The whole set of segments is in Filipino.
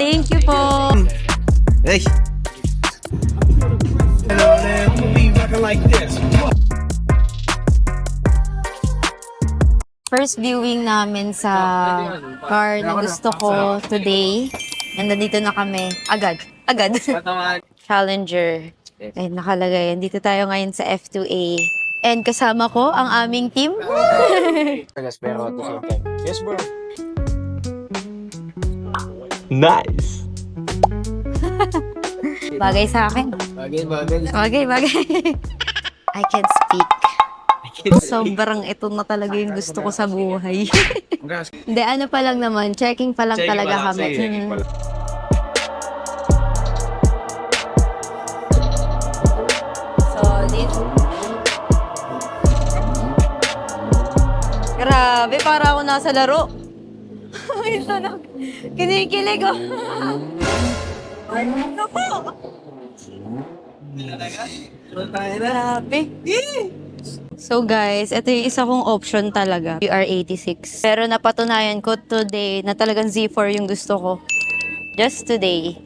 Thank you po. Hey! First viewing namin sa car na gusto ko today. And nandito na kami. Agad. Challenger. Ay, nakalagay. Dito tayo ngayon sa F2A. And kasama ko ang aming team. Yes, bro. Nice! Bagay sa akin. Bagay. I can speak. Sobrang ito na talaga yung gusto ko sa buhay. Hindi, ano pa lang naman. Checking pa lang talaga kami. Solid. Grabe, para ako nasa laro. Ito na. Kinikilig ako. Ano po? Grabe. So guys, ito yung isa kong option talaga. VR86. Pero napatunayan ko today na talagang Z4 yung gusto ko. Just today.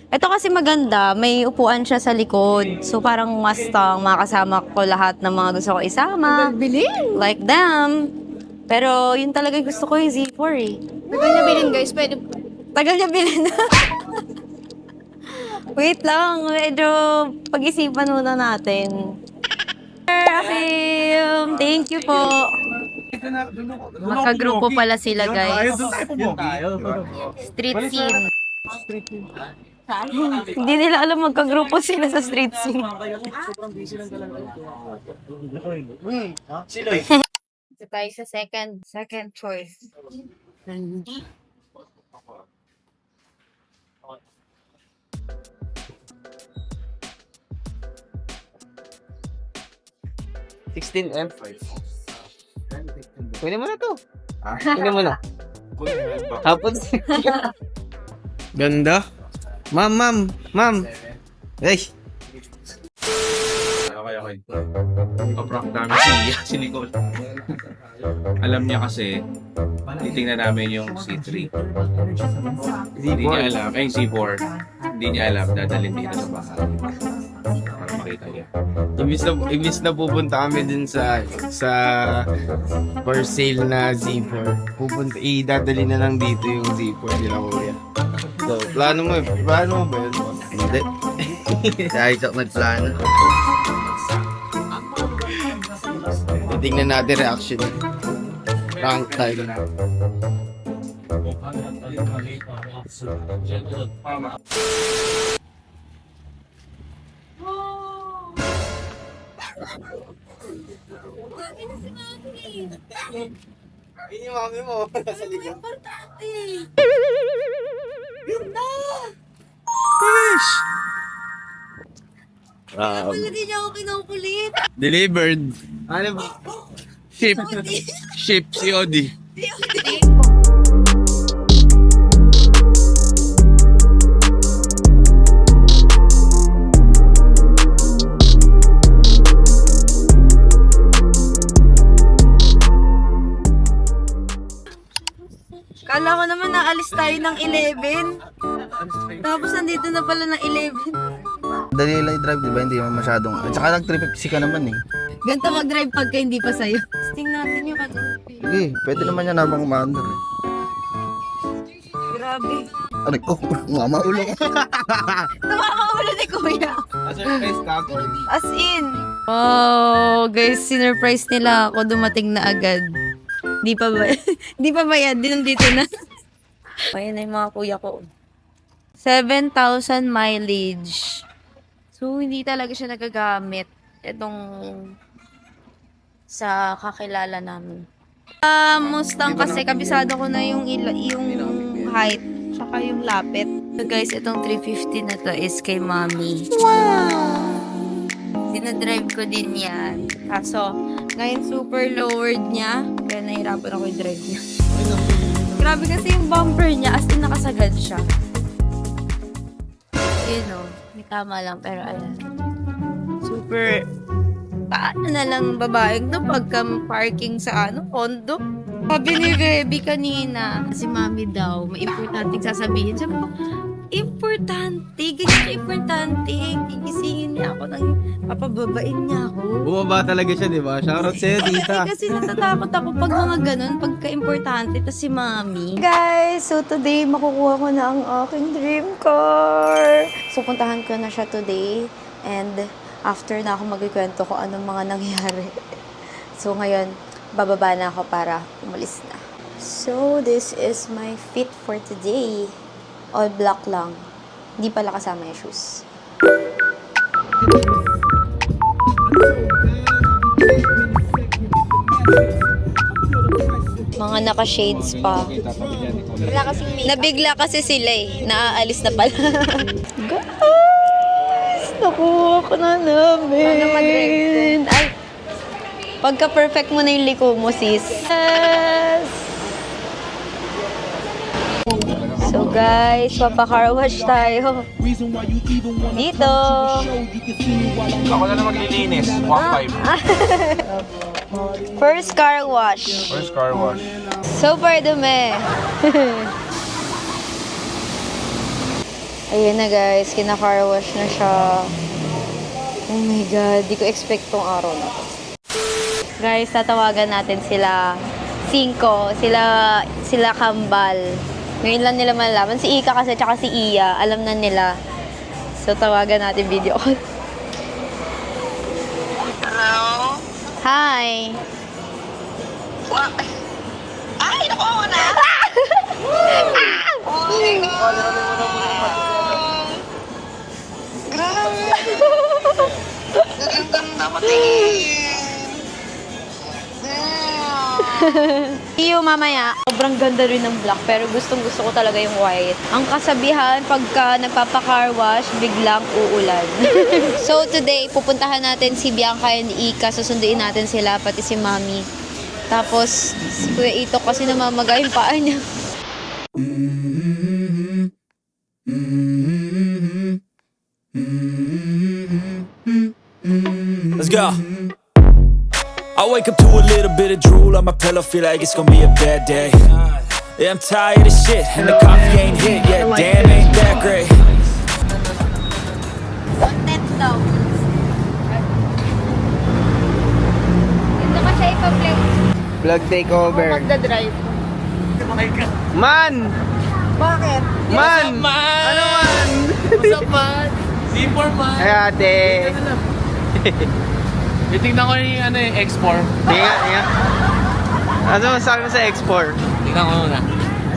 Ito kasi maganda, may upuan siya sa likod. So parang Mustang, makasama ko lahat ng mga gusto ko isama. Bilhin! Like them. Pero yun talaga gusto ko yung Z4 eh. Tagal niya bilhin, guys. Pwede. Tagal niya bilhin. Wait lang, medyo pag-isipan muna natin. Asim, thank you po. Magkagrupo pala sila, guys. Street scene. Hindi nila alam magkagrupo sila sa street scene. Ito tayo sa second choice. M. Pwede mo na to. Pwede mo na. Hapon. Ganda. Ma'am. Hey! Okay. Paprank namin si Nicole. Alam niya kasi, titingnan namin yung C3. Hindi niya alam, yung C4. Hindi niya alam, dadalhin dito sa bahay. Para makita niya. Ibis na pupunta kami dun sa for sale na Z4. Idadali na lang dito yung Z4 nila kuya. So, plano mo ba yun? Hindi. Kahit ako nagplano. Tingnan natin reaction. Rank tayo. Ini yung mami mo. Nasa likod. Fish! Hindi niya ako kinukulit. Delivered. Ano ba? Ship COD. Kala ko naman naalis tayo ng 11. Tapos nandito na pala ng 11. Dali lang drive, di ba? Hindi mo masyadong... At saka nag-350 ka naman eh. Ganito mag-drive pagka hindi pa sa'yo. Testing natin yung ano. Sige, pwede naman yan habang umaandar eh. Grabe. Aray ko, mamaulo ko. Namamaulo ni Kuya. Surprise ka, As in. Oh, guys, sinurprise nila ako. Dumating na agad. Di pa ba? Di pa ba yan? Di nandito na. Ayan na yung mga kuya ko. 7,000 mileage. So, hindi talaga siya nagagamit. Itong sa kakilala namin. Mustang kasi kabisado ko na yung height tsaka yung lapit. So guys, itong 350 na to is kay Mommy. Wow! Dinadrive ko din yan. Kaso, ngayon super lowered niya. Kaya nahirapan ako yung drive niya. Grabe kasi yung bumper niya. As in, nakasagad siya. Yun o. May tama lang. Pero ayan. Super... Paano na lang babaeng to pagka parking sa condo? Sabi ni Reby kanina, si mami daw, may importante sasabihin. Sabi ko, importante, ganyan importante. Gigisingin niya ako, papababain niya ako. Bumaba talaga siya, di ba? Shoutout sa'yo, tita. Kasi natatakot ako pag mga ganun, pagka-importante, tas si mami. Guys, so today makukuha ko na ang aking dream car. So puntahan ko na siya today and after na ako magkikwento ko anong mga nangyari. So ngayon, bababa na ako para umalis na. So this is my fit for today. All black lang. Hindi pala kasama yung shoes. Mga naka-shades pa. Nabigla kasi sila eh. Naaalis na pala. Guys! Nakuha ko na namin. Ay! Pagka-perfect mo na yung liko mo, sis. Yes! So guys, papa-car wash tayo. Dito. Ako na maglilinis. 1.5. First car wash. First car wash. Super dumi. Ayun na guys, kina-car wash na siya. Oh my God, di ko expect tong araw na to. Guys, tatawagan natin sila 5, sila Kambal. Ngayon lang nila malalaman. Si Ika kasi, tsaka si Iya, alam na nila. So, tawagan natin video call. Hello? Hi! Ay, naku ako na! Oh my God! Grabe! Gaganda patingin! Iyo mamaya, sobrang ganda rin ng black pero gustong gusto ko talaga yung white. Ang kasabihan, pagka nagpapa-car wash, biglang uulan. So today, pupuntahan natin si Bianca and Ika, susunduin natin sila, pati si Mami. Tapos, si Kuya Ito kasi namamaga yung paa niya. Let's go. I wake up to a little bit of drool on my pillow, feel like it's gonna be a bad day. Yeah, I'm tired of shit, and the coffee ain't hit yet. Damn, ain't that great. Content daw. Ito ka siya ipa-play. Vlog takeover. Magdadrive. Man! Bakit? Man! Ano man? What's up, man? Z4, man. Ay, ate. Titignan ko yung X4. Tinga. Ano sabi mo sa X4? Tingnan ko muna.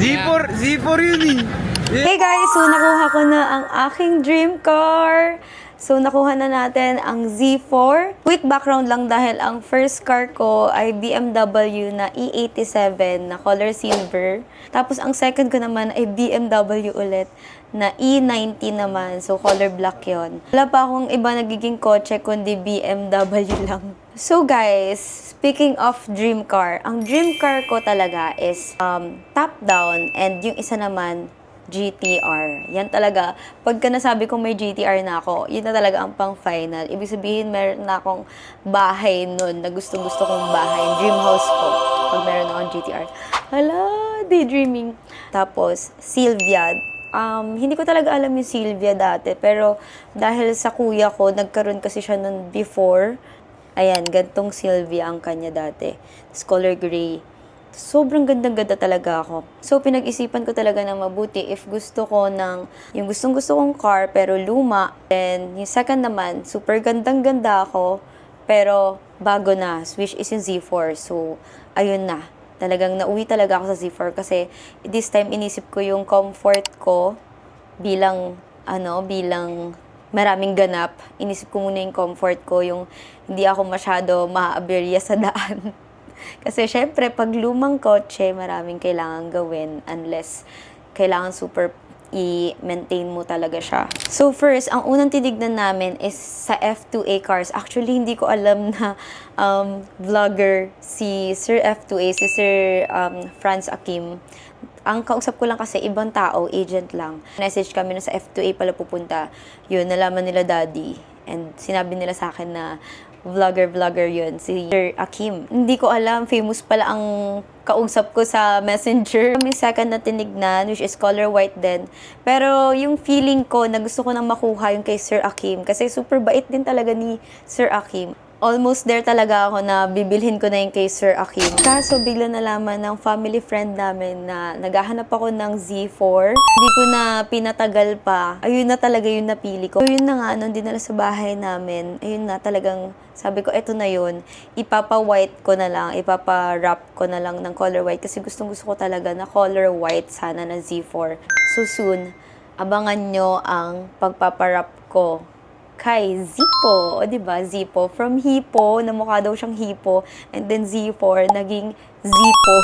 Z4 yun eh. Hey guys! So, nakuha ko na ang aking dream car. So, nakuha na natin ang Z4. Quick background lang dahil ang first car ko ay BMW na E87 na color silver. Tapos, ang second ko naman ay BMW ulit na E90 naman. So, color black yon. Wala pa akong iba nagiging kotse kundi BMW lang. So, guys, speaking of dream car, ang dream car ko talaga is top down and yung isa naman GTR. Yan talaga. Pagka nasabi kong may GTR na ako, yun na talaga ang pang-final. Ibig sabihin, meron na akong bahay nun na gustong-gusto kong bahay. Dream house ko. Pag meron akong GTR. Hala, daydreaming. Tapos, Silvia. Hindi ko talaga alam yung Silvia dati. Pero, dahil sa kuya ko, nagkaroon kasi siya nun before. Ayan, gantong Silvia ang kanya dati. Tapos, color gray. Sobrang gandang-ganda talaga ako. So, pinag-isipan ko talaga ng mabuti if gusto ko ng yung gustong-gusto kong car pero luma. And yung second naman, super gandang-ganda ako pero bago na, which is yung Z4. So, ayun na. Talagang nauwi talaga ako sa Z4 kasi this time inisip ko yung comfort ko bilang maraming ganap. Inisip ko muna yung comfort ko, yung hindi ako masyado maaaberya sa daan. Kasi syempre, pag lumang kotse, maraming kailangan gawin unless kailangan super i-maintain mo talaga siya. So first, ang unang tinignan namin is sa F2A cars. Actually, hindi ko alam na vlogger si Sir F2A, si Sir Franz Akim. Ang kausap ko lang kasi ibang tao, agent lang. Message kami na sa F2A pala pupunta. Yun, nalaman nila daddy. And sinabi nila sa akin na vlogger yun, si Sir Akim. Hindi ko alam, famous pala ang kausap ko sa messenger. May second na tinignan, which is color white din. Pero yung feeling ko na gusto ko nang makuha yung kay Sir Akim. Kasi super bait din talaga ni Sir Akim. Almost there talaga ako na bibilhin ko na yung kay Sir Akim. Kaso bigla nalaman ng family friend namin na naghahanap ako ng Z4. Hindi ko na pinatagal pa. Ayun na talaga yung napili ko. So, yun na nga, nung dinala sa bahay namin, ayun na talagang sabi ko, eto na yun. Ipapa-white ko na lang, ipapa-wrap ko na lang ng color white kasi gustong-gusto ko talaga na color white sana na Z4. So soon, abangan nyo ang pagpapa-wrap ko kay Zippo. O, diba? Zippo. From Hippo, na mukha daw siyang Hippo. And then Z4, naging Zippo.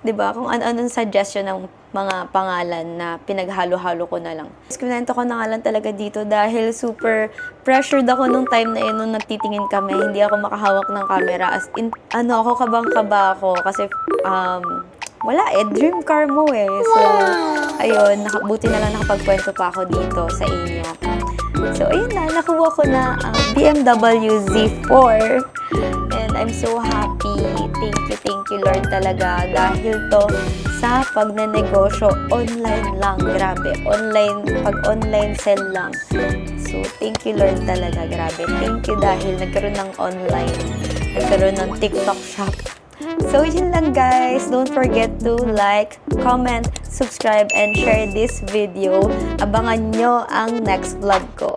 Diba? Kung ano-anong suggestion ng mga pangalan na pinaghalo-halo ko na lang. Kinento ko na nga lang talaga dito dahil super pressured ako nung time na yun nung nagtitingin kami. Hindi ako makahawak ng camera. As in, ako, kabang-kaba ako. Kasi, wala dream car mo So, ayun, buti na lang nakapagkwento pa ako dito sa inyo. So, ayun na, nakuha ko na ang BMW Z4. And I'm so happy. Thank you Lord talaga. Dahil to sa pagnenegosyo, online lang. Grabe. Pag online sell lang. So, thank you Lord talaga. Grabe. Thank you dahil nagkaroon ng online. Nagkaroon ng TikTok shop. So, yun lang guys. Don't forget to like, comment, subscribe, and share this video. Abangan nyo ang next vlog ko.